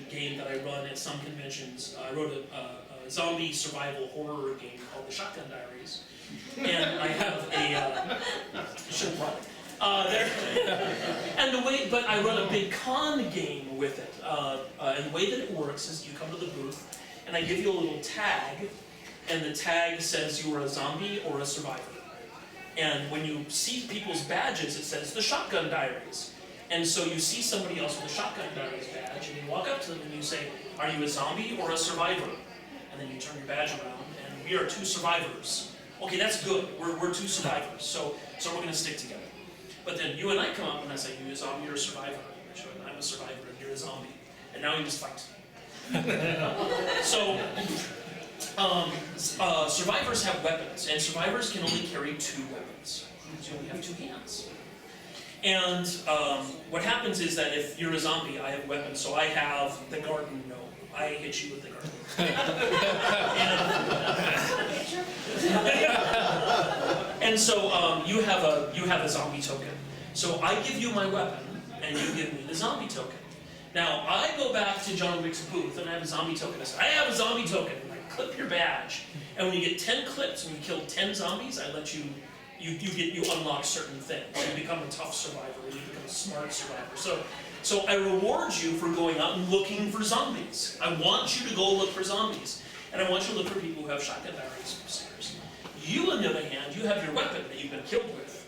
game that I run at some conventions. I wrote a zombie survival horror game called the Shotgun Diaries, and I have a should have brought it. But I run a big con game with it, and the way that it works is you come to the booth, and I give you a little tag, and the tag says you are a zombie or a survivor. And when you see people's badges, it says the Shotgun Diaries. And so you see somebody else with a Shotgun Diaries badge, and you walk up to them and you say, are you a zombie or a survivor? And then you turn your badge around, and we are two survivors. Okay, that's good. We're two survivors, so we're going to stick together. But then you and I come up and I say, you a zombie or a survivor? I'm a survivor and you're a zombie. And now we just fight. Survivors have weapons, and survivors can only carry 2 weapons. So you only have 2 hands. And what happens is that if you're a zombie, I have weapons. So I have the garden gnome. I hit you with the garden and so you have a zombie token. So I give you my weapon, and you give me the zombie token. Now I go back to John Wick's booth, and I have a zombie token. I say, I have a zombie token. And I clip your badge, and when you get 10 clips, when you kill 10 zombies, I let you unlock certain things. You become a tough survivor, and you become a smart survivor. So I reward you for going out and looking for zombies. I want you to go look for zombies. And I want you to look for people who have Shotgun Diaries stickers. You, on the other hand, you have your weapon that you've been killed with.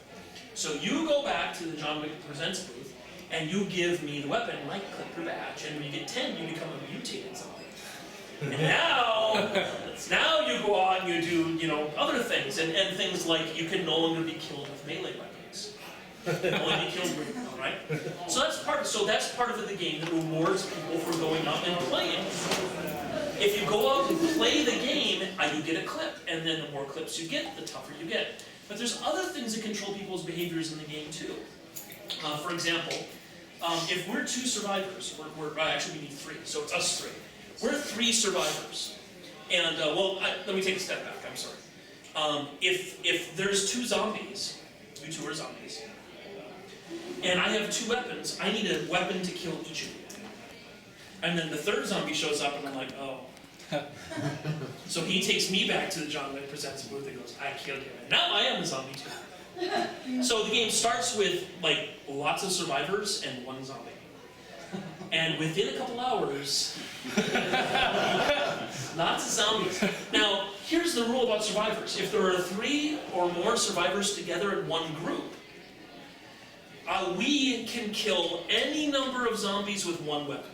So you go back to the John Wick Presents booth, and you give me the weapon, and I clip your badge. And when you get 10, you become a mutated zombie. And now you go out and you do, other things. And things like you can no longer be killed with melee weapons. Only be killed with, right? So that's part of the game that rewards people for going out and playing. If you go out and play the game, you get a clip, and then the more clips you get, the tougher you get. But there's other things that control people's behaviors in the game too. For example, if we're 2 survivors, actually we need 3, so it's us 3. We're 3 survivors, and let me take a step back. I'm sorry. If there's 2 zombies, you 2 are zombies. And I have 2 weapons. I need a weapon to kill each of you. And then the 3rd zombie shows up, and I'm like, oh. So he takes me back to the John Wick Presents booth and goes, I killed him. And now I am a zombie too. So the game starts with lots of survivors and 1 zombie. And within a couple hours, lots of zombies. Now, here's the rule about survivors. If there are 3 or more survivors together in one group, we can kill any number of zombies with 1 weapon.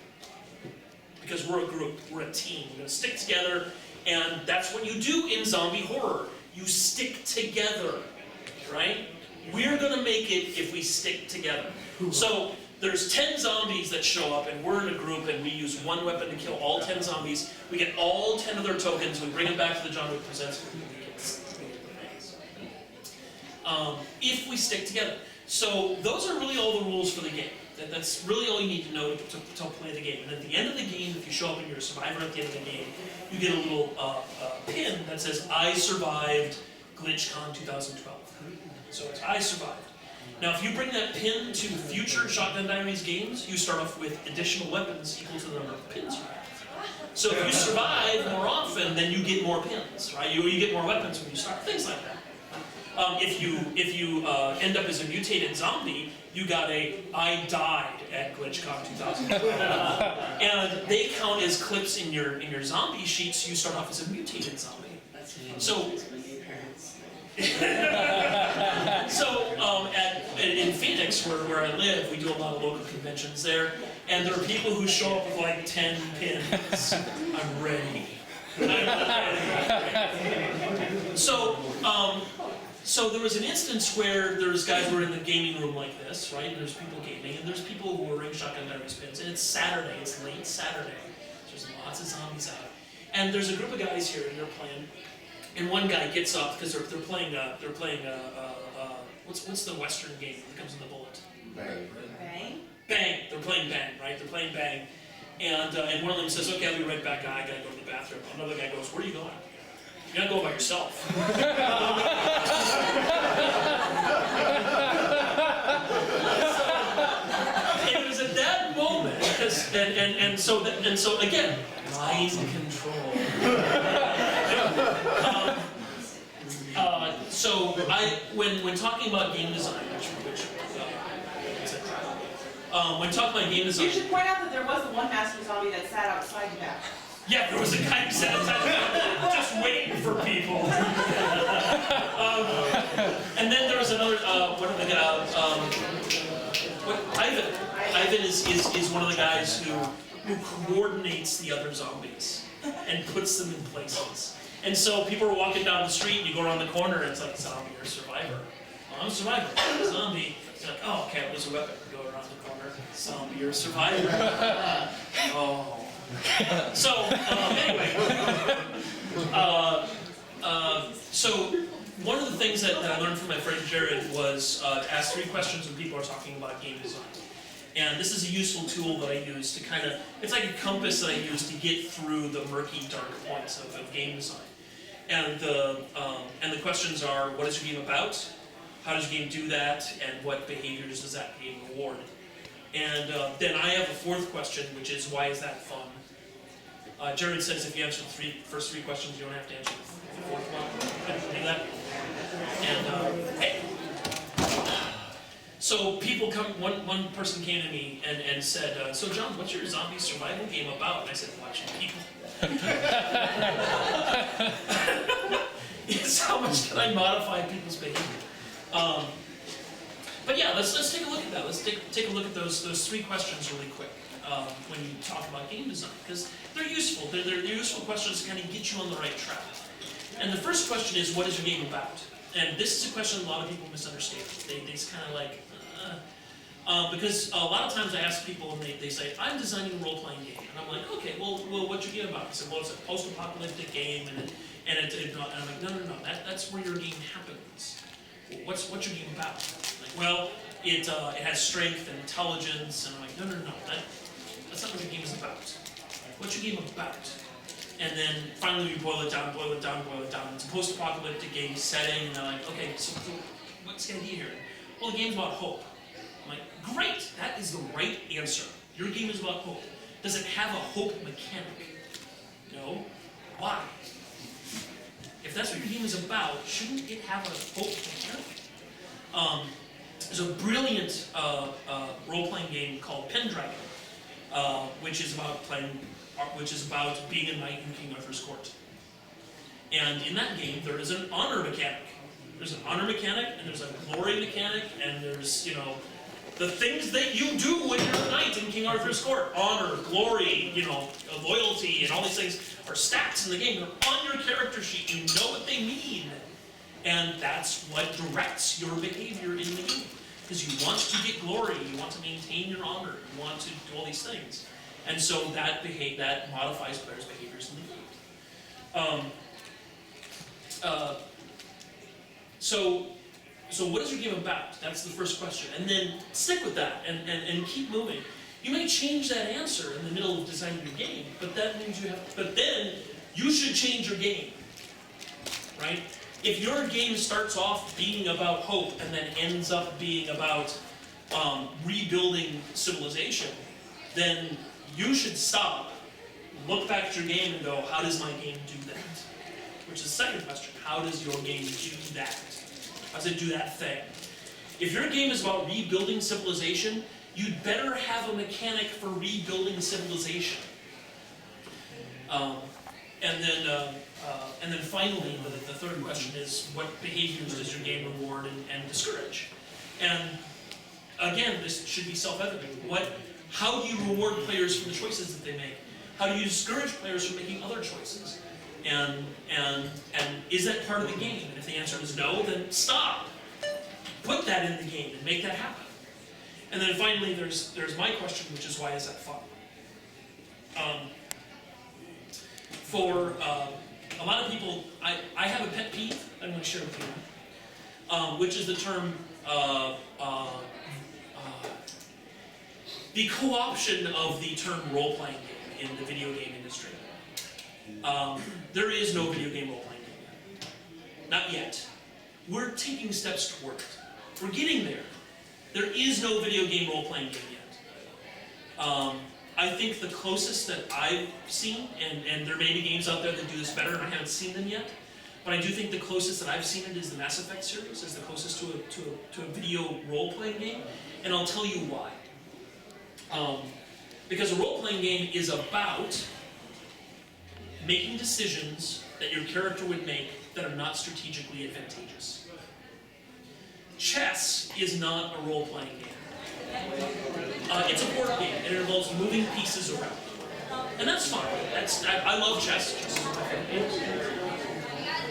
Because we're a group, we're a team. We're going to stick together, and that's what you do in zombie horror. You stick together, right? We're going to make it if we stick together. So there's 10 zombies that show up, and we're in a group, and we use 1 weapon to kill all 10 zombies. We get all 10 of their tokens, we bring them back to the John Wick Presents, and we get if we stick together. So those are really all the rules for the game. That's really all you need to know to play the game. And at the end of the game, if you show up and you're a survivor at the end of the game, you get a little pin that says, I survived tchCon 2012. So it's I survived. Now if you bring that pin to future Shotgun Diaries games, you start off with additional weapons equal to the number of pins you have. So if you survive more often, then you get more pins, right? You get more weapons when you start, things like that. If you end up as a mutated zombie, you got I died at tchCon 2012. And they count as clips in your zombie sheet, so you start off as a mutated zombie. So in Phoenix, where I live, we do a lot of local conventions there, and there are people who show up with 10 pins. I'm ready. So there was an instance where there's guys who are in the gaming room like this, right? And there's people gaming, and there's people who are wearing Shotgun Diaries pins, and it's Saturday, it's late Saturday. There's lots of zombies out. And there's a group of guys here, and they're playing, and one guy gets up, because they're playing what's the Western game that comes in the bullet? Bang. Bang? Bang! They're playing Bang, right? They're playing Bang. And one of them says, okay, I'll be right back, I gotta go to the bathroom. Another guy goes, where are you going? You gotta go by yourself. It was at that moment, because And so again, mind control. So when talking about game design, when talking about game design, you should point out that there was the one master zombie that sat outside the back. yeah, there was a guy who sat outside just waiting for people. And then there was another, Ivan. Ivan is one of the guys who coordinates the other zombies and puts them in places. And so people are walking down the street and you go around the corner and it's like zombie or survivor. Oh, I'm a survivor. I'm a zombie. You're like, oh, okay, there's a weapon. Go around the corner. Zombie or survivor. Oh. So, anyway. So, one of the things that I learned from my friend Jared was to ask 3 questions when people are talking about game design. And this is a useful tool that I use to kind of, it's like a compass that I use to get through the murky, dark points of game design. And the questions are, what is your game about? How does your game do that? And what behaviors does that game reward? And then I have a 4th question, which is, why is that fun? Jared says if you answer the first 3 questions, you don't have to answer the 4th one. Do that. And hey. So people come. One person came to me and said, "So John, what's your zombie survival game about?" And I said, "Watching people." It's how much can I modify people's behavior? But yeah, let's take a look at that. Let's take a look at those 3 questions really quick when you talk about game design, because they're useful. They're useful questions to kind of get you on the right track. And the first question is, what is your game about? And this is a question a lot of people misunderstand. They just kind of like, because a lot of times I ask people and they say, I'm designing a role-playing game. And I'm like, okay, well what's your game about? I said, well, it's a post-apocalyptic game, and I'm like, no, that's where your game happens. What's your game about? Like, well, it has strength and intelligence, and I'm like, no, that's not what your game is about. What's your game about? And then finally we boil it down. It's a post-apocalyptic game setting, and they're like, okay, so what's the idea here? Well, the game's about hope. I'm like, great, that is the right answer. Your game is about hope. Does it have a hope mechanic? No. Why? If that's what your game is about, shouldn't it have a hope mechanic? There's a brilliant role-playing game called Pendragon, which is about being a knight in King Arthur's court. And in that game, there is an honor mechanic. There's an honor mechanic, and there's a glory mechanic, and there's, the things that you do when you're a knight in King Arthur's court. Honor, glory, loyalty, and all these things are stats in the game. They're on your character sheet. You know what they mean. And that's what directs your behavior in the game. Because you want to get glory, you want to maintain your honor, you want to do all these things. And so that modifies players' behaviors in the game. So what is your game about? That's the first question. And then stick with that and keep moving. You may change that answer in the middle of designing your game, but that means but then you should change your game. Right? If your game starts off being about hope and then ends up being about rebuilding civilization, then you should stop, look back at your game and go, how does my game do that? Which is the second question. How does your game do that? How does it do that thing? If your game is about rebuilding civilization, you'd better have a mechanic for rebuilding civilization. And then finally, the third question is, what behaviors does your game reward and discourage? And again, this should be self-evident. How do you reward players for the choices that they make? How do you discourage players from making other choices? And is that part of the game? And if the answer is no, then stop. Put that in the game and make that happen. And then finally, there's my question, which is, why is that fun? For a lot of people, I have a pet peeve I'm going to share with you, which is the term the co-option of the term role-playing game in the video game industry. There is no video game role-playing game yet. Not yet. We're taking steps toward it. We're getting there. There is no video game role-playing game yet. I think the closest that I've seen, and there may be games out there that do this better, and I haven't seen them yet, but I do think the closest that I've seen it is the Mass Effect series, is the closest to a video role-playing game, and I'll tell you why. Because a role-playing game is about making decisions that your character would make that are not strategically advantageous. Chess is not a role-playing game. It's a board game, and it involves moving pieces around. And that's fine. I love chess. Chess is my favorite game.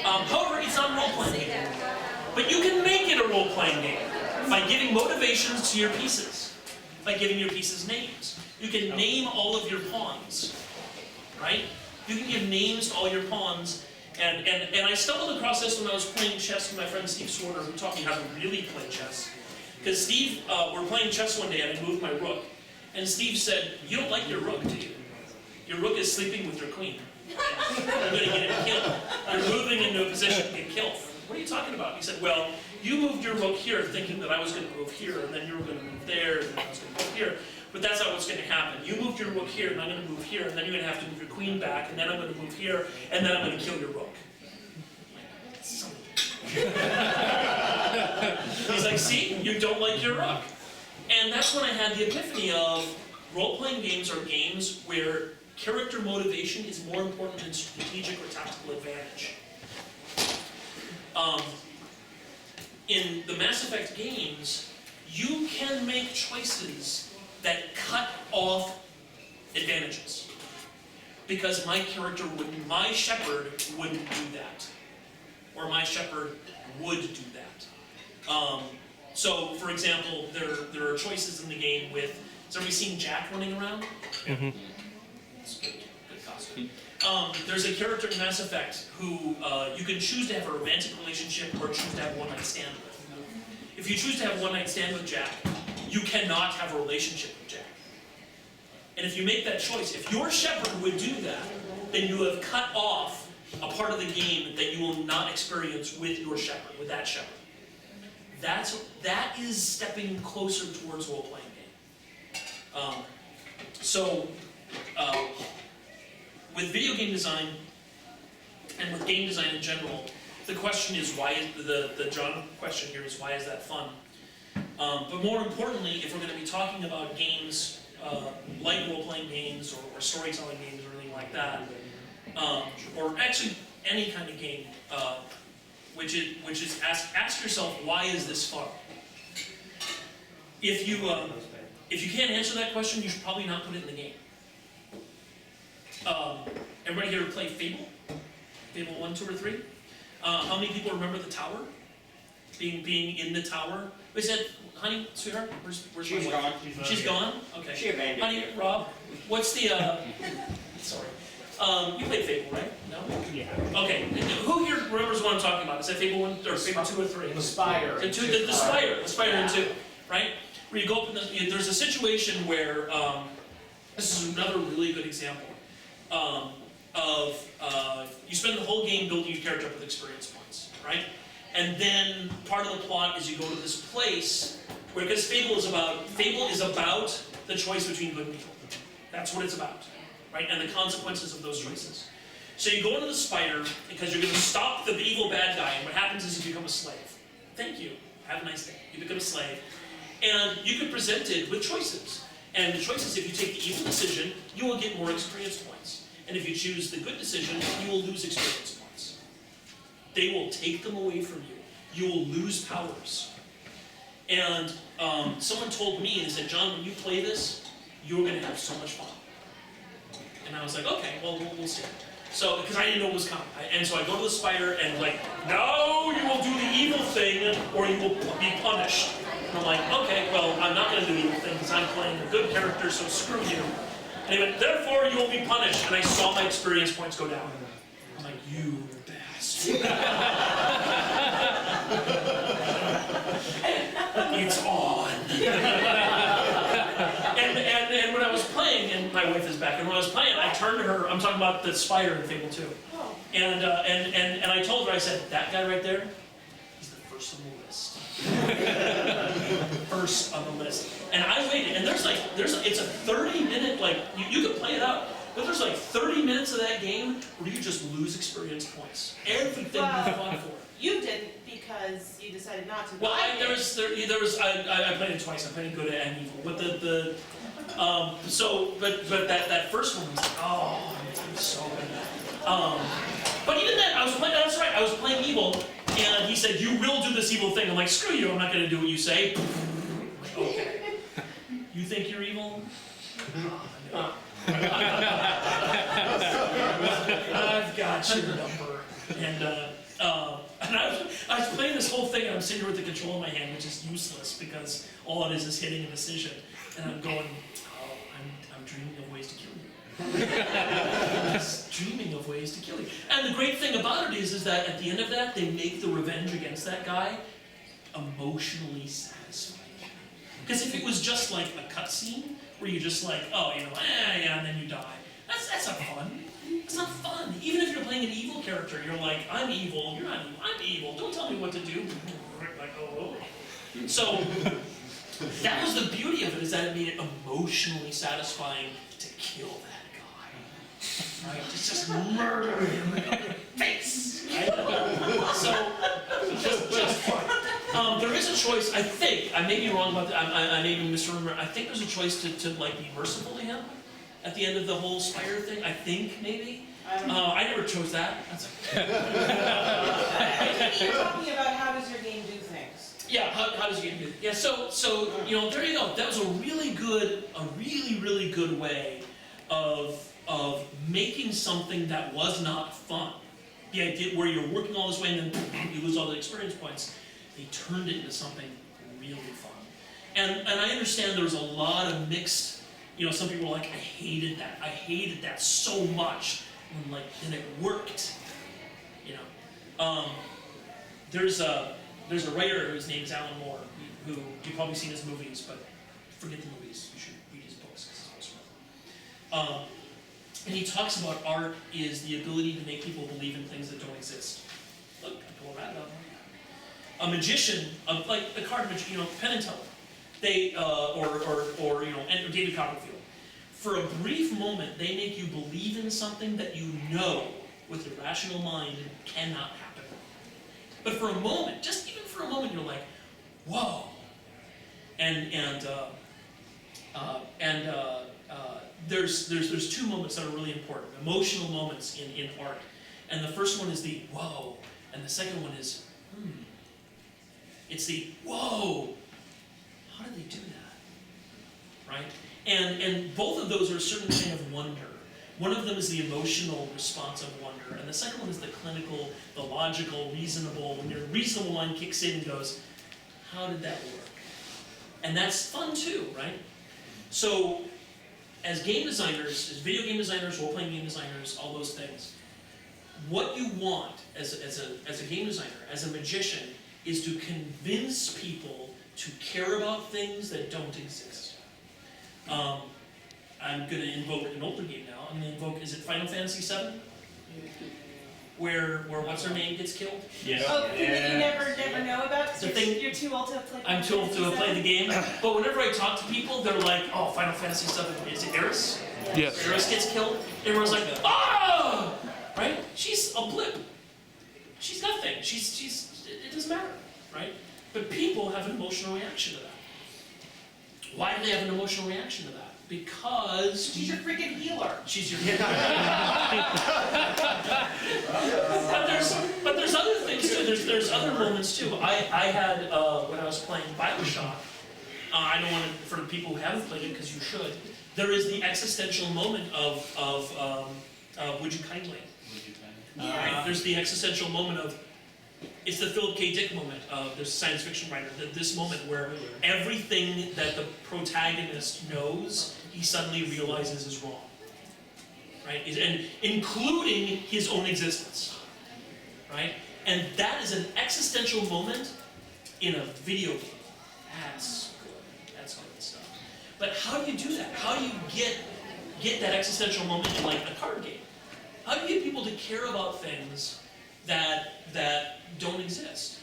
However, it's not a role-playing game. But you can make it a role-playing game by giving motivations to your pieces, by giving your pieces names. You can name all of your pawns, right? You can give names to all your pawns. And I stumbled across this when I was playing chess with my friend Steve Swarter, who taught me how to really play chess. Because Steve, we're playing chess one day and I moved my rook. And Steve said, "You don't like your rook, do you? Your rook is sleeping with your queen. You're going to get him killed. You're moving into a position to get killed." "What are you talking about?" He said, "Well, you moved your rook here thinking that I was going to move here, and then you were going to move there, and then I was going to move here. But that's not what's going to happen. You moved your rook here, and I'm going to move here, and then you're going to have to move your queen back, and then I'm going to move here, and then I'm going to kill your rook." He's like, "See, you don't like your rook." And that's when I had the epiphany of role-playing games are games where character motivation is more important than strategic or tactical advantage. In the Mass Effect games, you can make choices that cut off advantages. Because my shepherd wouldn't do that. Or my shepherd would do that. So, for example, there are choices in the game with, has everybody seen Jack running around? Mm-hmm. It's good costume. There's a character in Mass Effect who you can choose to have a romantic relationship or choose to have a one-night stand with. If you choose to have a one-night stand with Jack, you cannot have a relationship with Jack. And if you make that choice, if your shepherd would do that, then you have cut off a part of the game that you will not experience with your shepherd, with that shepherd. That is stepping closer towards role-playing game. With video game design, and with game design in general, the question is why is the John question here is why is that fun? But more importantly, if we're going to be talking about games like role-playing games or storytelling games or anything like that, or actually any kind of game, which is ask yourself, why is this fun? If you can't answer that question, you should probably not put it in the game. Everybody here play Fable? Fable 1, 2, or 3? How many people remember the tower? Being in the tower? We said, "Honey, sweetheart, where's She's my wife?" gone. She's gone? Okay. She abandoned Honey, you. Rob, what's the, sorry. You played Fable, right? No? Yeah. Okay. Who here remembers what I'm talking about? Is that Fable 1, or Fable 2 or 3? The Spire. The Spire in 2, right? Where you go up in there's a situation where, this is another really good example, you spend the whole game building your character up with experience points, right? And then part of the plot is you go to this place where, because Fable is about the choice between good and evil. That's what it's about, right? And the consequences of those choices. So you go into the Spire because you're going to stop the evil bad guy, and what happens is you become a slave. Thank you. Have a nice day. You become a slave. And you get presented with choices. And the choice is, if you take the evil decision, you will get more experience points. And if you choose the good decision, you will lose experience points. They will take them away from you. You will lose powers. And someone told me, and said, "John, when you play this, you're going to have so much fun." And I was like, okay, well, we'll see. So, because I didn't know it was coming. And so I go to the Spire and like, "No, you will do the evil thing or you will be punished." And I'm like, okay, well, I'm not going to do the evil thing because I'm playing a good character, so screw you. And he went, "Therefore, you will be punished." And I saw my experience points go down. I'm like, "You bastard." It's on. and when I was playing, and my wife is back, and when I was playing, I turned to her, I'm talking about the Spire in Fable 2. And I told her, I said, "That guy right there, he's the first on the list." First on the list. And I waited, and it's a 30-minute, like, you can play it out, but there's like 30 minutes of that game where you just lose experience points. Everything you fought for. You didn't because you decided not to. Well, I played it twice. I played good and evil, but but that first one was like, oh, I'm so good. But even then, I was playing. That's right. I was playing evil, and he said, "You will do this evil thing." I'm like, "Screw you! I'm not going to do what you say." Okay. You think you're evil? I've got your number. And I was playing this whole thing, and I'm sitting here with the control in my hand, which is useless because all it is hitting a decision. And I'm going, oh, I'm dreaming of ways to kill you. Just dreaming of ways to kill you. And the great thing about it is that at the end of that, they make the revenge against that guy emotionally satisfying. Because if it was just like a cutscene, where you just like, oh, yeah, and then you die, that's not fun. It's not fun. Even if you're playing an evil character, you're like, I'm evil, you're not evil, I'm evil, don't tell me what to do. Like, oh. So, that was the beauty of it, is that it made it emotionally satisfying to kill that guy. Right? Just murder him in the face. Right? So, just fun. There is a choice, I think, I may be wrong about that, I may be misremembering, I think there's a choice to like be merciful to him at the end of the whole spider thing, I think, maybe. I never chose that. That's okay. You're talking about how does your game do things. Yeah, how does your game do? Yeah, so there you go. That was a really good way of making something that was not fun. The idea where you're working all this way and then you lose all the experience points. They turned it into something really fun. And I understand there was a lot of mixed. Some people were like, I hated that so much, and it worked. There's a writer whose name is Alan Moore, who you've probably seen his movies, but forget the movies. You should read his books because it's awesome. And he talks about art is the ability to make people believe in things that don't exist. Look, I pull a rabbit out. A magician, like the card magician, Penn and Teller. They or David Copperfield. For a brief moment, they make you believe in something that you know with your rational mind cannot happen. But for a moment, just even for a moment, you're like, whoa. There's two moments that are really important, emotional moments in art. And the first one is the whoa, and the second one is It's the whoa. How did they do that? Right? And both of those are a certain kind of wonder. One of them is the emotional response of wonder, and the second one is the clinical, the logical, reasonable, when your reasonable mind kicks in and goes, how did that work? And that's fun too, right? So, as game designers, as video game designers, role-playing game designers, all those things, what you want as a game designer, as a magician, is to convince people to care about things that don't exist. I'm going to invoke an older game now. I'm going to invoke, is it Final Fantasy VII? Where what's her name gets killed? Yes. Oh, thing that you never know about? The thing, you're too old to play. I'm too old to play the game. But whenever I talk to people, they're like, oh, Final Fantasy VII, is it Eris? Yes. Eris gets killed. Everyone's like, oh! Right? She's a blip. She's nothing. It doesn't matter, right? But people have an emotional reaction to that. Why do they have an emotional reaction to that? Because she's your freaking healer. She's your healer. but there's other things too. There's other moments too. I had when I was playing BioShock. I don't want to, for the people who haven't played it, because you should. There is the existential moment of would you kindly? Right? There's the existential moment of. It's the Philip K. Dick moment of the science fiction writer. This moment where everything that the protagonist knows, he suddenly realizes is wrong. Right? And including his own existence. Right? And that is an existential moment in a video game. That's good. That's good stuff. But how do you do that? How do you get that existential moment in like a card game? How do you get people to care about things that don't exist?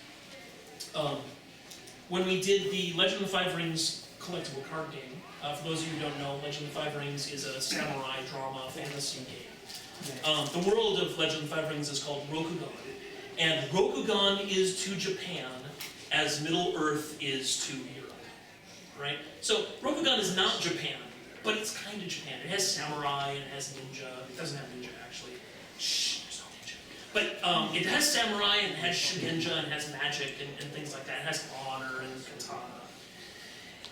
When we did the Legend of the Five Rings collectible card game. For those of you who don't know, Legend of the Five Rings is a samurai drama fantasy game. The world of Legend of the Five Rings is called Rokugan. And Rokugan is to Japan as Middle-earth is to Europe. Right? So Rokugan is not Japan, but it's kind of Japan. It has samurai, and it has ninja. It doesn't have ninja, actually. Shh, there's no ninja. But it has samurai, and it has shugenja, and it has magic, and things like that. It has honor and katana.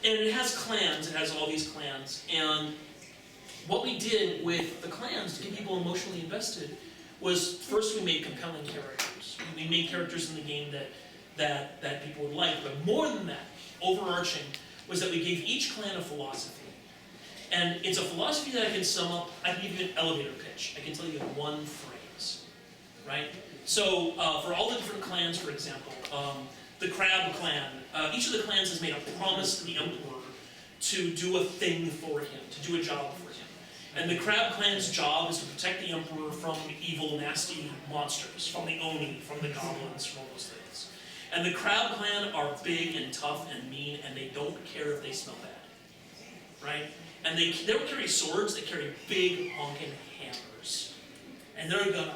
And it has clans. It has all these clans. And what we did with the clans to get people emotionally invested was, first we made compelling characters. We made characters in the game that people would like. But more than that, overarching, was that we gave each clan a philosophy. And it's a philosophy that I can sum up. I can give you an elevator pitch. I can tell you in one phrase, right? So for all the different clans, for example, the Crab clan, each of the clans has made a promise to the Emperor to do a thing for him, to do a job for him. And the Crab clan's job is to protect the Emperor from evil, nasty monsters, from the Oni, from the goblins, from all those things. And the Crab clan are big and tough and mean, and they don't care if they smell bad, right? And they don't carry swords, they carry big honking hammers. And they're gonna,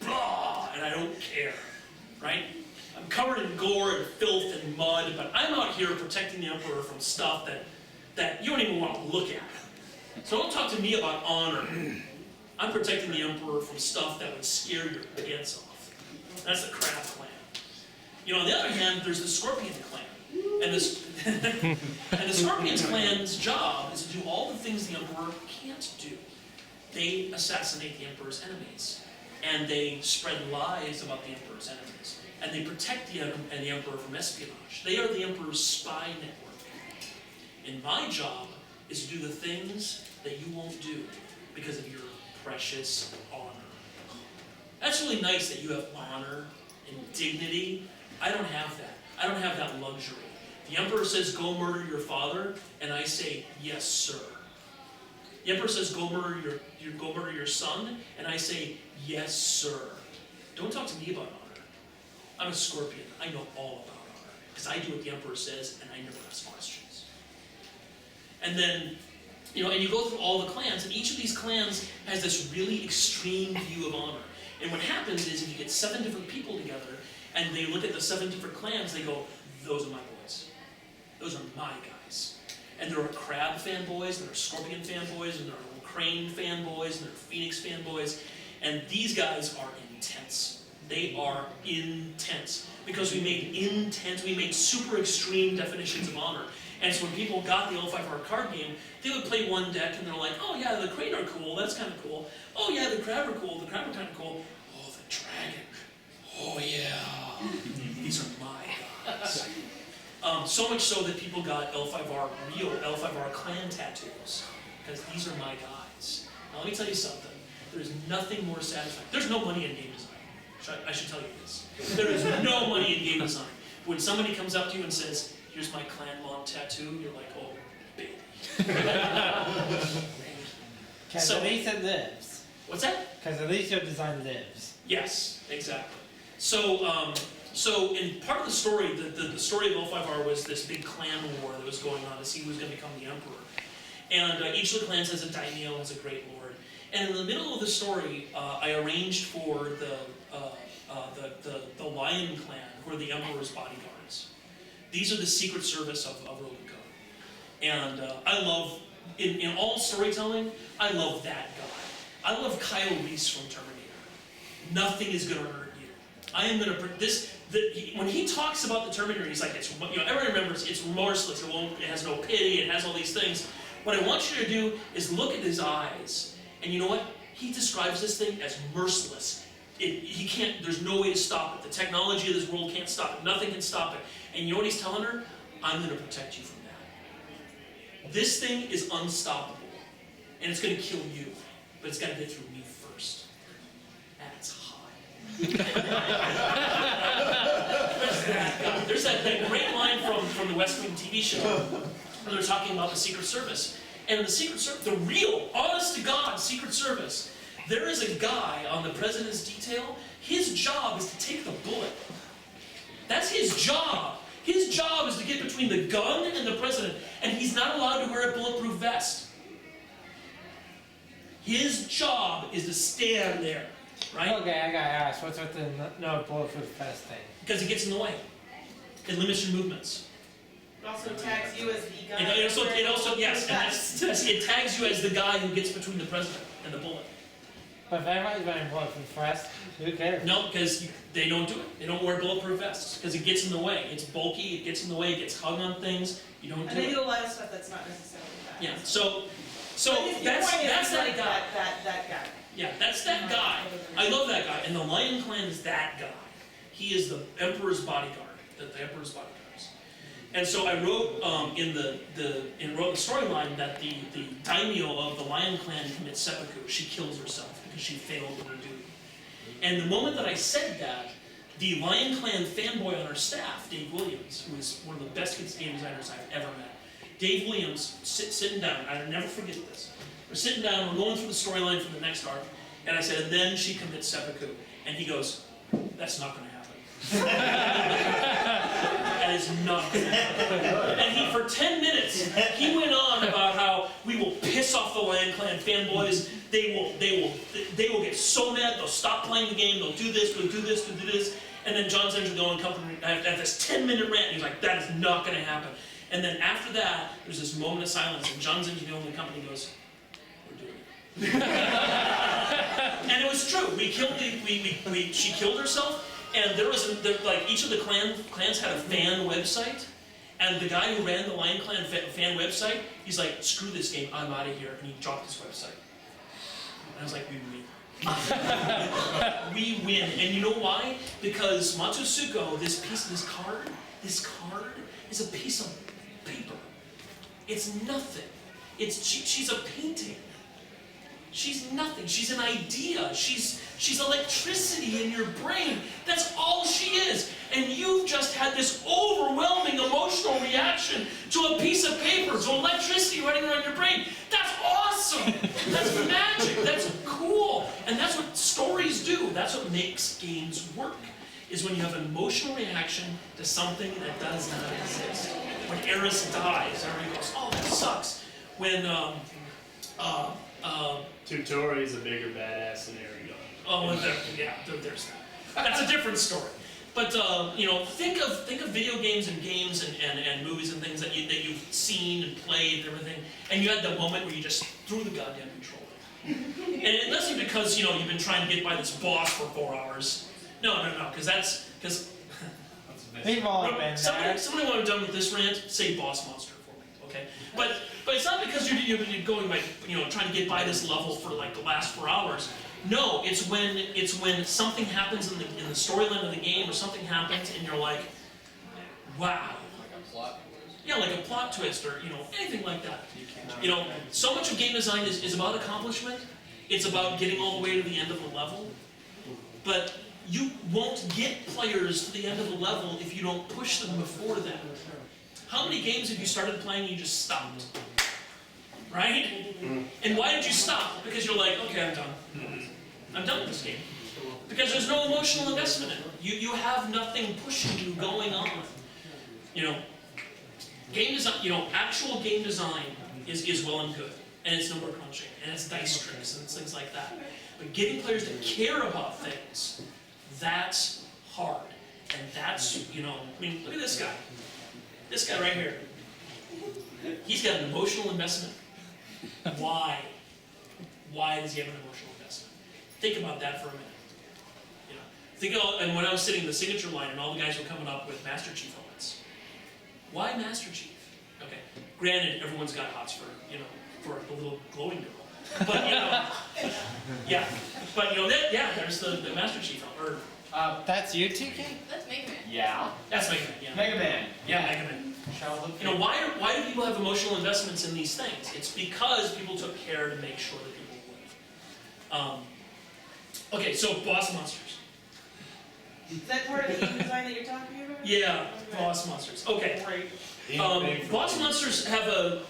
blah, and I don't care, right? I'm covered in gore and filth and mud, but I'm out here protecting the Emperor from stuff that you don't even want to look at. So don't talk to me about honor. I'm protecting the Emperor from stuff that would scare your pants off. That's the Crab clan. You know, on the other hand, there's the Scorpion clan. And the Scorpion clan's job is to do all the things the Emperor can't do. They assassinate the Emperor's enemies. And they spread lies about the Emperor's enemies. And they protect the Emperor from espionage. They are the Emperor's spy network. And my job is to do the things that you won't do because of your precious honor. That's really nice that you have honor and dignity. I don't have that. I don't have that luxury. The Emperor says, go murder your father, and I say, yes, sir. The Emperor says, go murder your son, and I say, yes, sir. Don't talk to me about honor. I'm a Scorpion. I know all about honor, because I do what the Emperor says, and I never ask questions. And then, you know, and you go through all the clans, and each of these clans has this really extreme view of honor. And what happens is, if you get 7 different people together, and they look at the 7 different clans, they go, those are my boys. Those are my guys. And there are Crab fanboys, there are Scorpion fanboys, and there are Crane fanboys, and there are Phoenix fanboys. And these guys are intense. They are intense. Because we make super extreme definitions of honor. And so when people got the L5R card game, they would play one deck and they're like, oh yeah, the Crane are cool, that's kind of cool. Oh yeah, the Crab are cool, the Crab are kind of cool. Oh, the Dragon. Oh yeah. These are my guys. So much so that people got real L5R clan tattoos. Because these are my guys. Now let me tell you something. There's nothing more satisfying. There's no money in game design. I should tell you this. There is no money in game design. When somebody comes up to you and says, here's my clan mom tattoo, you're like, oh, baby. Because at least it lives. What's that? Because at least your design lives. Yes, exactly. So in part of the story, the story of L5R was this big clan war that was going on to see who was going to become the Emperor. And each of the clans has a daimyo, has a great lord. And in the middle of the story, I arranged for the Lion clan, who are the Emperor's bodyguards. These are the secret service of Rokugan. And I love, in all storytelling, I love that guy. I love Kyle Reese from Terminator. Nothing is going to hurt you. I am going to, when he talks about the Terminator, he's like, everyone remembers it's remorseless, it has no pity, it has all these things. What I want you to do is look at his eyes, and you know what? He describes this thing as merciless. There's no way to stop it. The technology of this world can't stop it. Nothing can stop it. And you know what he's telling her? I'm going to protect you from that. This thing is unstoppable. And it's going to kill you. But it's got to get through me first. That's high. There's that great line from the West Wing TV show where they're talking about the Secret Service. And the Secret Service, the real, honest-to-God Secret Service, there is a guy on the president's detail. His job is to take the bullet. That's his job. His job is to get between the gun and the president, and he's not allowed to wear a bulletproof vest. His job is to stand there, right? Okay, I gotta ask, what's with the no bulletproof vest thing? Because it gets in the way. It limits your movements. It also tags you as the guy. And it also, yes, and it tags you as the guy who gets between the president and the bullet. But if everybody's wearing bulletproof vests, who cares? No, because they don't do it. They don't wear bulletproof vests because it gets in the way. It's bulky. It gets in the way. It gets hung on things. You don't And do they it. do a lot of stuff that's not necessarily bad. Yeah. So But your that's point is that like guy. that guy. Yeah, that's that guy. I love that guy. And the Lion Clan is that guy. He is the Emperor's bodyguard. The Emperor's bodyguards. And so I wrote wrote the storyline that the daimyo of the Lion Clan commits seppuku. She kills herself because she failed in her duty. And the moment that I said that, the Lion Clan fanboy on our staff, Dave Williams, who is one of the best game designers I've ever met, Dave Williams, sitting down, I'll never forget this. We're sitting down, we're going through the storyline for the next arc, and I said, and then she commits seppuku. And he goes, that's not going to happen. That is not going to happen. And he, for 10 minutes, he went on about how we will piss off the Lion Clan fanboys. They will get so mad, they'll stop playing the game, they'll do this, we'll do this, we'll do this. And then John Zentra going company at this 10-minute rant, he's like, that is not going to happen. And then after that, there's this moment of silence, and John Zentra, the only company, goes, we're doing it. And it was true. We killed she killed herself, and there was like each of the clans had a fan website, and the guy who ran the Lion Clan fan website, he's like, screw this game, I'm out of here, and he dropped his website. And I was like, we win. We win. And you know why? Because Matsusuko, this card is a piece of paper. It's nothing. She's a painting. She's nothing. She's an idea. She's electricity in your brain. That's all she is. And you've just had this overwhelming emotional reaction to a piece of paper, to electricity running around your brain. That's awesome. That's magic. That's cool. And that's what stories do. That's what makes games work, is when you have an emotional reaction to something that does not exist. When Eris dies, everybody goes, oh, that sucks. When, Tutori's a bigger badass than Ariel. oh, well, there's that. That's a different story. But you know, think of video games and movies and things that you've seen and played and everything, and you had the moment where you just threw the goddamn controller. And it wasn't because you've been trying to get by this boss for 4 hours. No, because We've all been there. somebody when I'm done with this rant, say boss monster for me, okay? But it's not because you're going by trying to get by this level for like the last 4 hours. No, it's when something happens in the storyline of the game, or something happens and you're like, wow. Like a plot twist. Yeah, like a plot twist, or anything like that. So much of game design is about accomplishment. It's about getting all the way to the end of the level. But you won't get players to the end of the level if you don't push them before that. How many games have you started playing and you just stopped? Right? And why did you stop? Because you're like, okay, I'm done. I'm done with this game. Because there's no emotional investment in it. You have nothing pushing you going on. Game design, actual game design is well and good. And it's number crunching, and it's dice tricks, and it's things like that. But getting players to care about things, that's hard. And that's, look at this guy. This guy right here. He's got an emotional investment. Why? Why does he have an emotional investment? Think about that for a minute. And when I was sitting in the signature line and all the guys were coming up with Master Chief helmets. Why Master Chief? Okay. Granted, everyone's got hots for a little glowing girl. But yeah. But there's the Master Chief helmet. That's you, TK? That's Mega Man. Yeah. That's Mega Man, yeah. Mega Man. Yeah, Mega Man. Why do people have emotional investments in these things? It's because people took care to make sure that people live. Okay, so boss monsters. Is that part of the game design that you're talking about? Yeah, boss monsters. Okay. Great. Boss monsters have a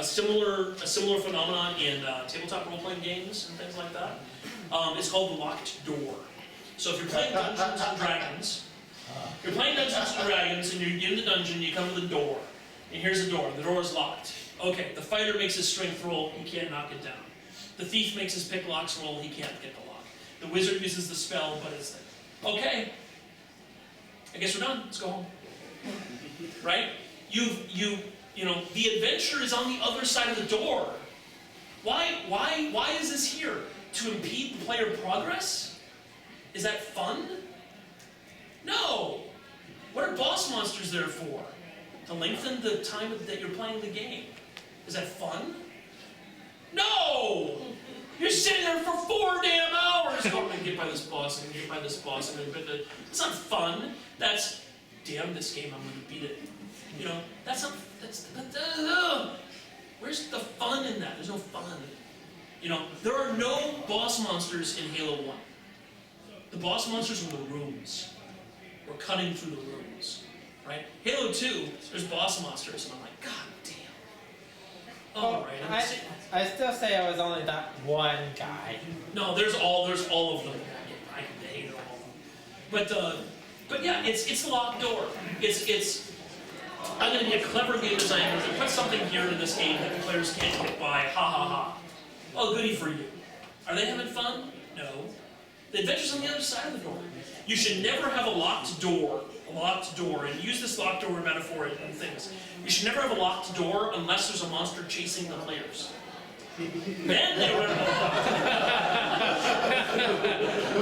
similar phenomenon in tabletop role-playing games and things like that. It's called the locked door. So if you're playing Dungeons and Dragons, You're playing Dungeons and Dragons, and you're in the dungeon, you come to the door. And here's the door is locked. Okay, the fighter makes his strength roll, he can't knock it down. The thief makes his pick locks roll, he can't get the lock. The wizard uses the spell, but it's okay. I guess we're done, let's go home. Right? You know, the adventure is on the other side of the door. Why is this here? To impede player progress? Is that fun? No! What are boss monsters there for? To lengthen the time that you're playing the game. Is that fun? No! You're sitting there for 4 damn hours! Oh, I'm gonna get by this boss, I'm gonna get by this boss, I'm gonna get It's not fun. That's, damn this game, I'm gonna beat it. You know, that's not, where's the fun in that? There's no fun. You know, there are no boss monsters in Halo 1. The boss monsters were the rooms. We're cutting through the rooms, right? Halo 2, there's boss monsters, and I'm like, God damn. All right. I still say I was only that one guy. No, there's all of them. I hate all of them. But yeah, it's the locked door. I'm gonna be a clever game designer to put something here in this game that the players can't get by. Ha ha ha. Oh, goody for you. Are they having fun? No. The adventure's on the other side of the door. You should never have a locked door, and use this locked door metaphor in things. You should never have a locked door unless there's a monster chasing the players. Then they run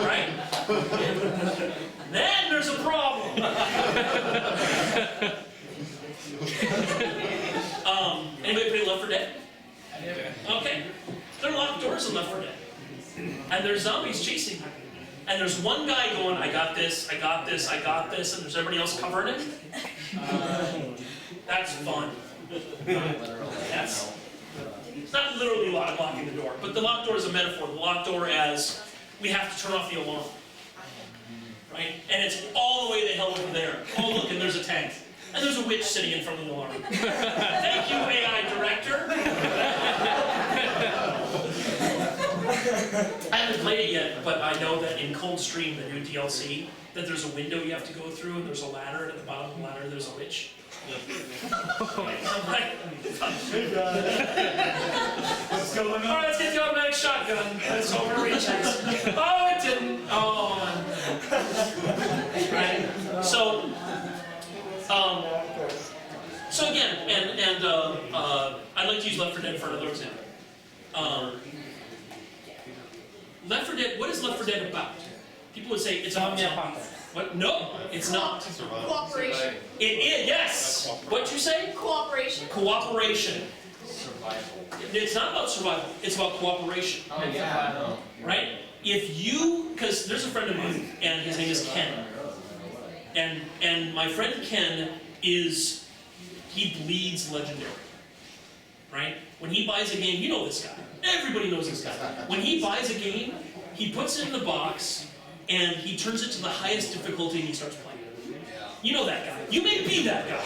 right? Then there's a problem. Anybody play Left 4 Dead? Okay. There are locked doors in Left 4 Dead. And there's zombies chasing you. And there's one guy going, I got this, I got this, I got this, and there's everybody else covering it. That's fun. It's not literally locking the door, but the locked door is a metaphor. The locked door as, we have to turn off the alarm. Right? And it's all the way the hell over there. Oh look, and there's a tank. And there's a witch sitting in front of the alarm. Thank you, AI director. I haven't played it yet, but I know that in Coldstream, the new DLC, that there's a window you have to go through, and there's a ladder, and at the bottom of the ladder there's a witch. I'm like, Hey guys. What's going on? alright, let's get the automatic shotgun. Let's hope it reaches. Oh, it didn't. Oh. Right? So again, and I'd like to use Left 4 Dead for another example. Left 4 Dead, what is Left 4 Dead about? People would say it's about zombies. What? No, it's not. Cooperation. It is, yes! What'd you say? Cooperation. Cooperation. It's not about survival, it's about cooperation. Oh, yeah. Right? If you, because there's a friend of mine, and his name is Ken. And my friend Ken he bleeds legendary. Right? When he buys a game, you know this guy. Everybody knows this guy. When he buys a game, he puts it in the box, and he turns it to the highest difficulty and he starts playing. You know that guy. You may be that guy.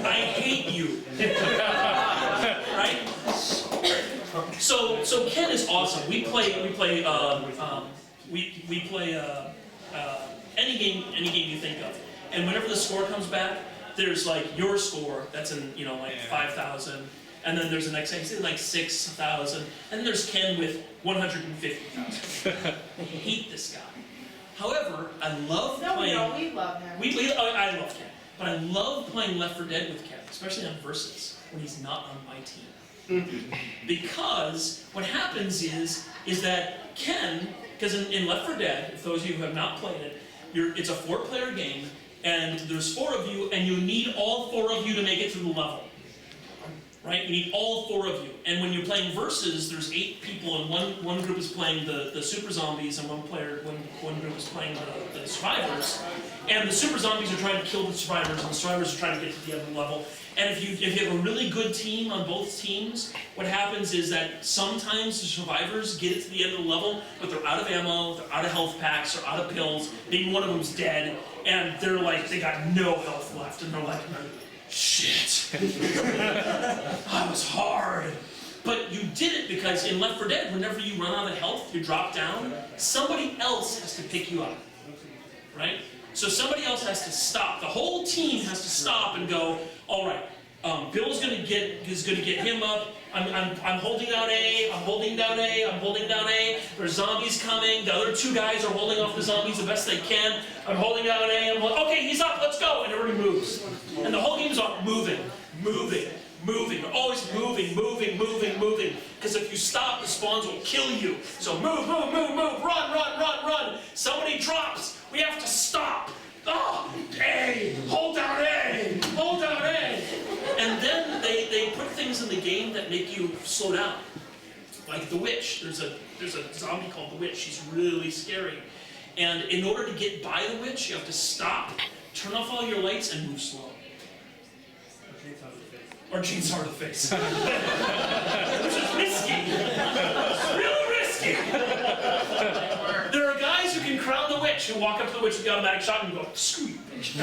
I hate you. Right? So Ken is awesome. We play any game you think of. And whenever the score comes back, there's like your score, that's in, you know, like 5,000. And then there's the next thing, like 6,000. And then there's Ken with 150,000. I hate this guy. However, I love playing. No, we love him. I love Ken. But I love playing Left 4 Dead with Ken, especially on Versus, when he's not on my team. Because what happens is that Ken, because in Left 4 Dead, if those of you who have not played it, it's a 4-player game, and there's 4 of you, and you need all 4 of you to make it through the level. Right? You need all 4 of you. And when you're playing Versus, there's 8 people, and one group is playing the super zombies, and one group is playing the survivors. And the super zombies are trying to kill the survivors, and the survivors are trying to get to the other level. And if you have a really good team on both teams, what happens is that sometimes the survivors get it to the end of the level, but they're out of ammo, they're out of health packs, they're out of pills, maybe one of them's dead, and they're like, they got no health left, and they're like, shit. That was hard. But you did it because in Left 4 Dead, whenever you run out of health, you drop down, somebody else has to pick you up. Right? So somebody else has to stop. The whole team has to stop and go, all right, Bill's gonna get him up. I'm holding down A, I'm holding down A, I'm holding down A. There's zombies coming. The other two guys are holding off the zombies the best they can. I'm holding down A, okay, he's up, let's go. And everybody moves. And the whole game is on moving. We're always moving. Because if you stop, the spawns will kill you. So move, run. Somebody drops. We have to stop. Oh, A, hold down A. And then they put things in the game that make you slow down. Like the witch. There's a zombie called the witch. She's really scary. And in order to get by the witch, you have to stop, turn off all your lights, and move slow. Or chainsaw to the face. Which is risky. Really risky. There are guys who can crown the witch, who walk up to the witch with the automatic shotgun and go, screw you, bitch.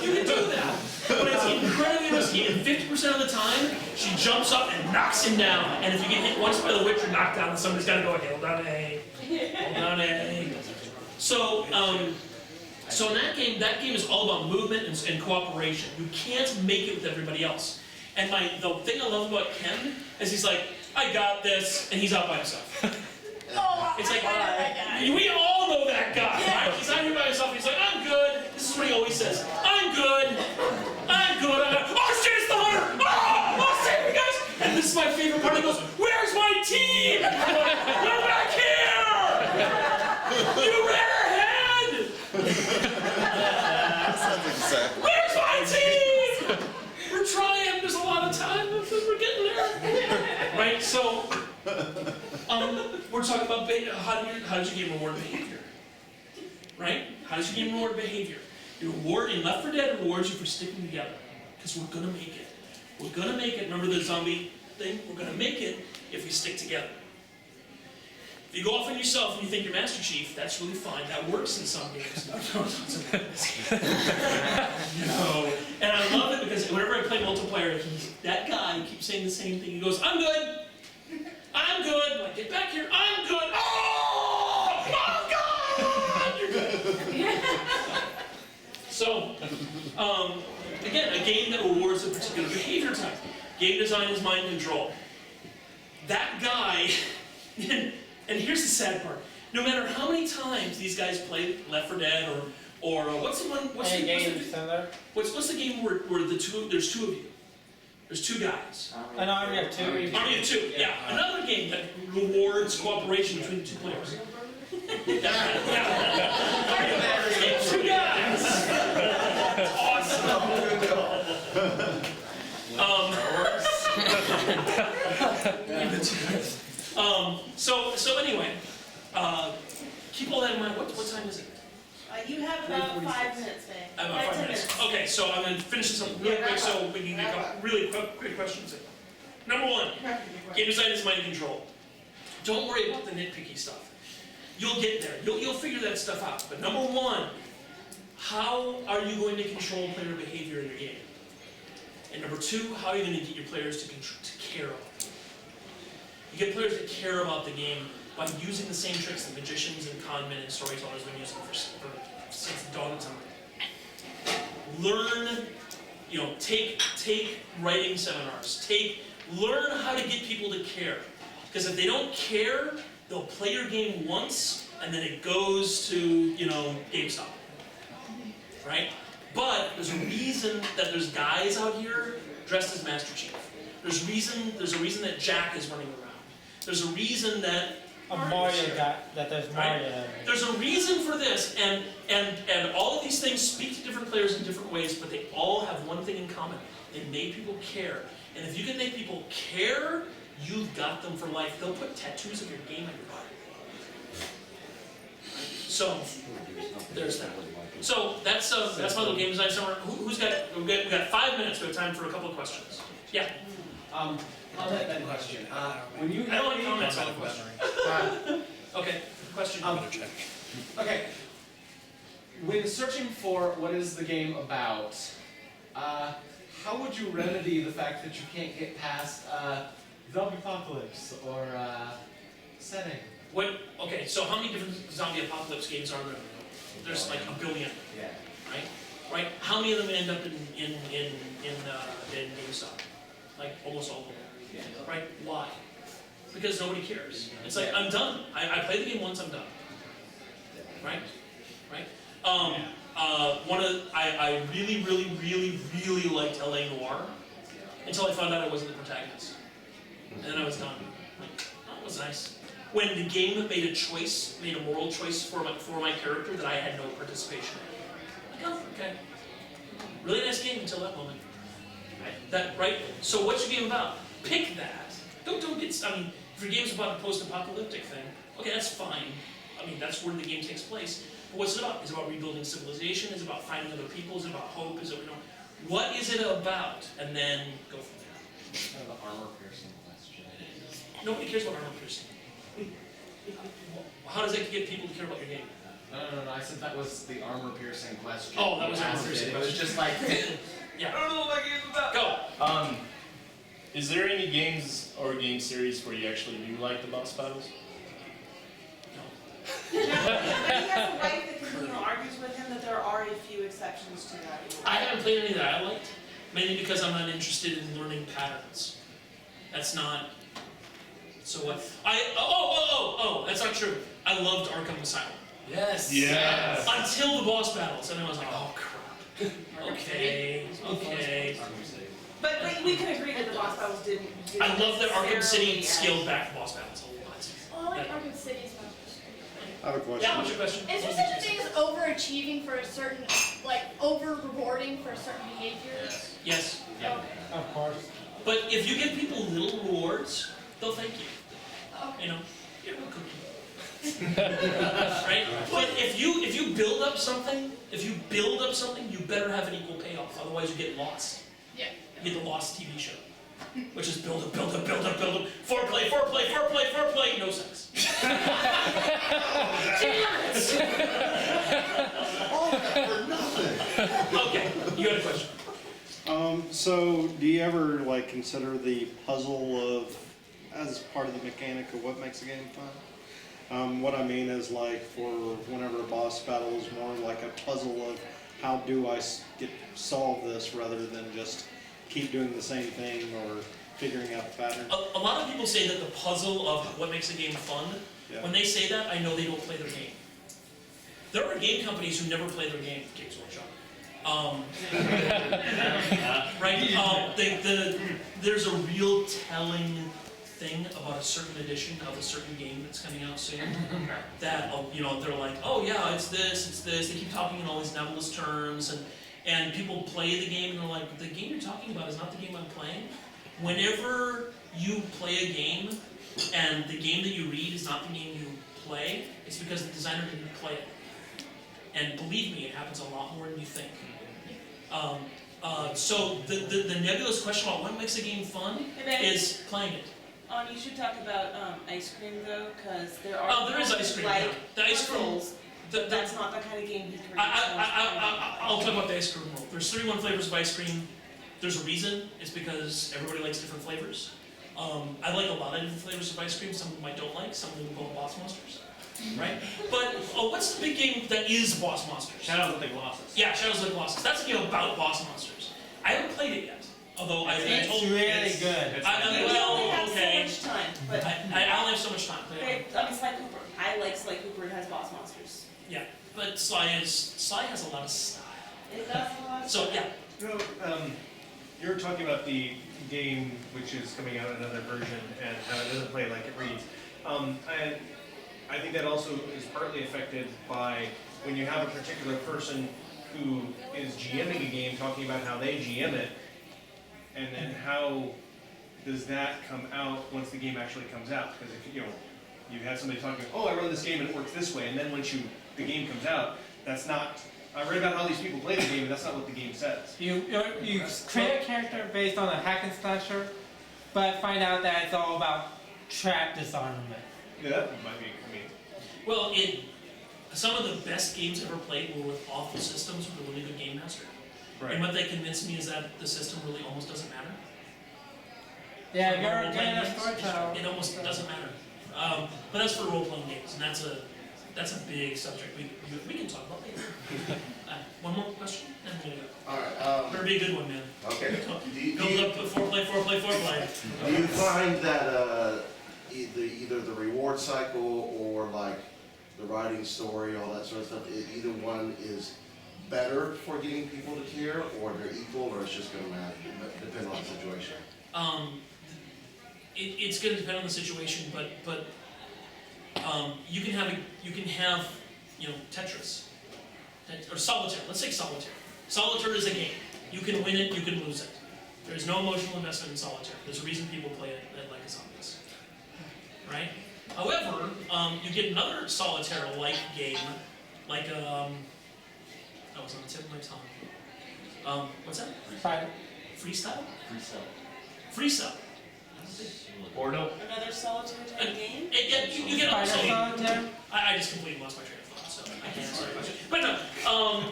You can do that. But it's incredibly risky, and 50% of the time, she jumps up and knocks him down. And if you get hit once by the witch, you're knocked down, and somebody's got to go, hold down A. Hold down A. So in that game is all about movement and cooperation. You can't make it with everybody else. And the thing I love about Ken is he's like, I got this, and he's out by himself. It's like, we all know that guy, right? He's out here by himself, he's like, I'm good. This is what he always says. I'm good. Oh shit, it's the hunter! Oh shit, you guys! And this is my favorite part. He goes, where's my team? I'm like, you're back here! You ran ahead! Sounds exactly. Where's my team? We're trying. There's a lot of time. We're getting there. Right? So, we're talking about how does your game reward behavior? Right? How does your game reward behavior? Your reward in Left 4 Dead rewards you for sticking together. Because we're gonna make it. We're gonna make it. Remember the zombie thing? We're gonna make it if we stick together. If you go off on yourself and you think you're Master Chief, that's really fine. That works in some games. No. And I love it because whenever I play multiplayer, that guy keeps saying the same thing. He goes, I'm good. I'm good. Like, get back here. I'm good. Oh, God! You're good. So, again, a game that rewards a particular behavior type. Game design is mind control. That guy... And here's the sad part. No matter how many times these guys play Left 4 Dead or what's the one? What's the game where there's two of you? There's two guys. An army of two. Army of two. Yeah. Another game that rewards cooperation between the two players. Two guys. Awesome. So anyway, keep all that in mind. What time is it? You have about 5 minutes, babe. I have about 5 minutes. Okay, so I'm going to finish this up really quick so we can get a couple really quick questions in. Number one, game design is mind control. Don't worry about the nitpicky stuff. You'll get there. You'll figure that stuff out. But number one, how are you going to control player behavior in your game? And number two, how are you going to get your players to care about the game? You get players to care about the game by using the same tricks that magicians and con men and storytellers have been using since the dawn of time. Learn, take writing seminars. Learn how to get people to care. Because if they don't care, they'll play your game once, and then it goes to, GameStop. Right? But there's a reason that there's guys out here dressed as Master Chief. There's a reason that Jack is running around. There's a reason that there's Mario. Right? There's a reason for this, and all of these things speak to different players in different ways, but they all have one thing in common. They make people care. And if you can make people care, you've got them for life. They'll put tattoos of your game on your body. So, there's that. So, that's my little game design summer. We've got 5 minutes. We have time for a couple of questions. Yeah? On that question, when you I don't like comments on the question. Okay, question. Okay. When searching for what is the game about, how would you remedy the fact that you can't get past zombie apocalypse or setting? Okay, so how many different zombie apocalypse games are there? There's like a billion, Yeah. right? Right? How many of them end up in GameStop? Like almost all of them. Yeah. Right? Why? Because nobody cares. It's like, I'm done. I played the game once, I'm done. Right? Right? I really liked LA Noire until I found out I wasn't the protagonist. And then I was done. Like, that was nice. When the game made a moral choice for my character that I had no participation in. Like, oh, okay. Really nice game until that moment. Right? So what's your game about? Pick that. Don't get. I mean, if your game's about a post-apocalyptic thing, okay, that's fine. I mean, that's where the game takes place. But what's it about? Is it about rebuilding civilization? Is it about finding other people? Is it about hope? Is it, what is it about? And then go from there. The armor piercing question. Nobody cares about armor piercing. How does that get people to care about your game? No. I said that was the armor piercing question. Oh, that was You armor asked piercing it. It was question. just like, Yeah. I don't know what my game's about. Go. Is there any games or game series where you actually do like the boss battles? He has a wife that continually argues with him that there are a few exceptions to that rule. I haven't played any that I liked, mainly because I'm not interested in learning patterns. That's not. So what? That's not true. I loved Arkham Asylum. Yes. Yes. Until the boss battles, and then I was like, oh crap. Okay. But we can agree that the boss battles didn't I love that Arkham City necessarily scaled back the boss battles a lot. Well, I like Arkham City as well. I have a question. Yeah, what's your question? Is there such a thing as overachieving for a certain, like, over-rewarding for a certain behavior? Yes. Okay. Of course. But if you give people little rewards, they'll thank you. Okay. You know, get a cookie. Right? But if you build up something, you better have an equal payoff. Otherwise, you get lost. Yeah. You get the Lost TV show, which is build up. Foreplay, no sex. All that for nothing. Okay, you got a question. So do you ever like consider the puzzle of as part of the mechanic of what makes a game fun? What I mean is like for whenever a boss battle is more like a puzzle of how do I solve this rather than just keep doing the same thing or figuring out the pattern. A lot of people say that the puzzle of what makes a game fun, Yeah. when they say that, I know they don't play their game. There are game companies who never play their game, Games Workshop. Right? There's a real telling thing about a certain edition of a certain game that's coming out soon. That, they're like, oh yeah, it's this. They keep talking in all these nebulous terms, and people play the game and they're like, the game you're talking about is not the game I'm playing. Whenever you play a game and the game that you read is not the game you play, it's because the designer didn't play it. And believe me, it happens a lot more than you think. So the nebulous question about what makes a game fun is playing it. You should talk about ice cream though, because there are there is ice cream. like Yeah. The ice cream. puzzles, The, that's not the kind of game he creates. I'll talk about the ice cream world. There's 31 flavors of ice cream. There's a reason. It's because everybody likes different flavors. I like a lot of different flavors of ice cream. Some of them I don't like. Some of them we call boss monsters. Right? But what's the big game that is boss monsters? Shadows of the Colossus. Yeah, Shadows of the Colossus. That's a game about boss monsters. I haven't played it yet. Although I've been It's told really good. We only have okay. so much time, but I only have so much time. But, Sly Cooper. I like Sly Cooper. It has boss monsters. yeah, but Sly has a lot of style. It does a lot. So yeah, You're talking about the game which is coming out in another version and how it doesn't play like it reads. And I think that also is partly affected by when you have a particular person who is GMing a game talking about how they GM it, and then how does that come out once the game actually comes out? Because if you have somebody talking, oh, I run this game and it works this way, and then once the game comes out, that's not. I read about how these people play the game, and that's not what the game says. You create a character based on a hack and slasher, but find out that it's all about trap disarmament. Yeah, that might be. I mean, well, some of the best games ever played were with awful systems with a really good game master. right. And what they convinced me is that the system really almost doesn't matter. Yeah, For you're role-playing getting a games, storyteller. It almost doesn't matter. But that's for role-playing games, and that's a That's a big subject. We can talk about later. One more question, and we're gonna go. Alright, Better be a good one, man. okay. Build up, foreplay. Do you find that either the reward cycle or like the writing story, all that sort of stuff, either one is better for getting people to care, or they're equal, or it's just going to depend on the situation? It's going to depend on the situation, but you can have Tetris or solitaire. Let's take solitaire. Solitaire is a game. You can win it, you can lose it. There's no emotional investment in solitaire. There's a reason people play it like a zombies, right? However, you get another solitaire-like game, like that was on the tip of my tongue. What's that? Freestyle. Freestyle. Bordeaux. Another solitaire type game? Yeah, you get Spider also. solitaire. I just completely lost my train of thought, so I can't answer your question. But no,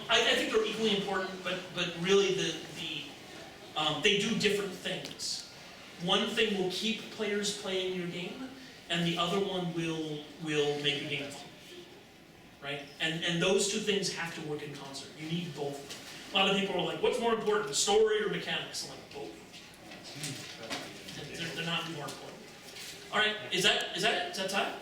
I think they're equally important, but really they do different things. One thing will keep players playing your game, and the other one will make the game fun. Right? And those two things have to work in concert. You need both of them. A lot of people are like, what's more important, story or mechanics? I'm like, both. They're not more important. All right, is that time?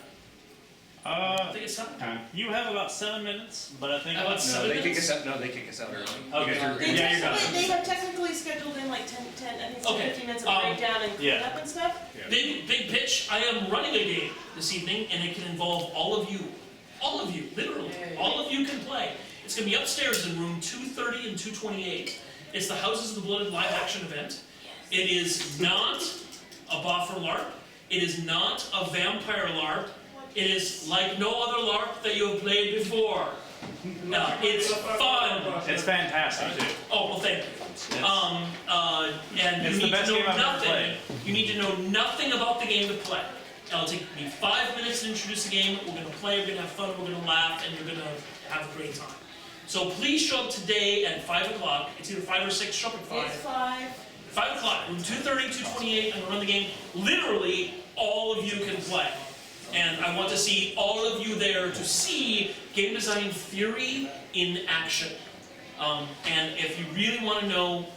I think it's time. You have about 7 minutes, but I think About 7 minutes? They kick us out early. Okay. They have technically scheduled in like 10, I think it's 10, Okay. 15 minutes of breakdown and cleanup and stuff. Big pitch. I am running a game this evening, and it can involve all of you. All of you, literally. All of you can play. It's going to be upstairs in room 230 and 228. It's the Houses of the Blooded live action event. It is not a boffer LARP. It is not a vampire LARP. It is like no other LARP that you have played before. It's fun. it's fantastic too. Oh, well, thank you. And It's you the need best to know game I've ever nothing. played. You need to know nothing about the game to play. It'll take me 5 minutes to introduce the game. We're going to play, we're going to have fun, we're going to laugh, and you're going to have a great time. So please show up today at 5 o'clock. It's either 5 or 6. Show up at 5. It's 5. 5 o'clock, room 230, 228. I'm going to run the game. Literally, all of you can play. And I want to see all of you there to see game design theory in action. And if you really want to know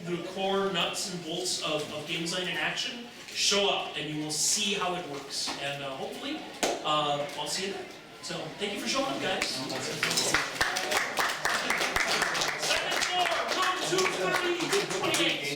the core nuts and bolts of game design in action, show up and you will see how it works. And hopefully, I'll see you there. So thank you for showing up, guys. Second floor, room 230, 228.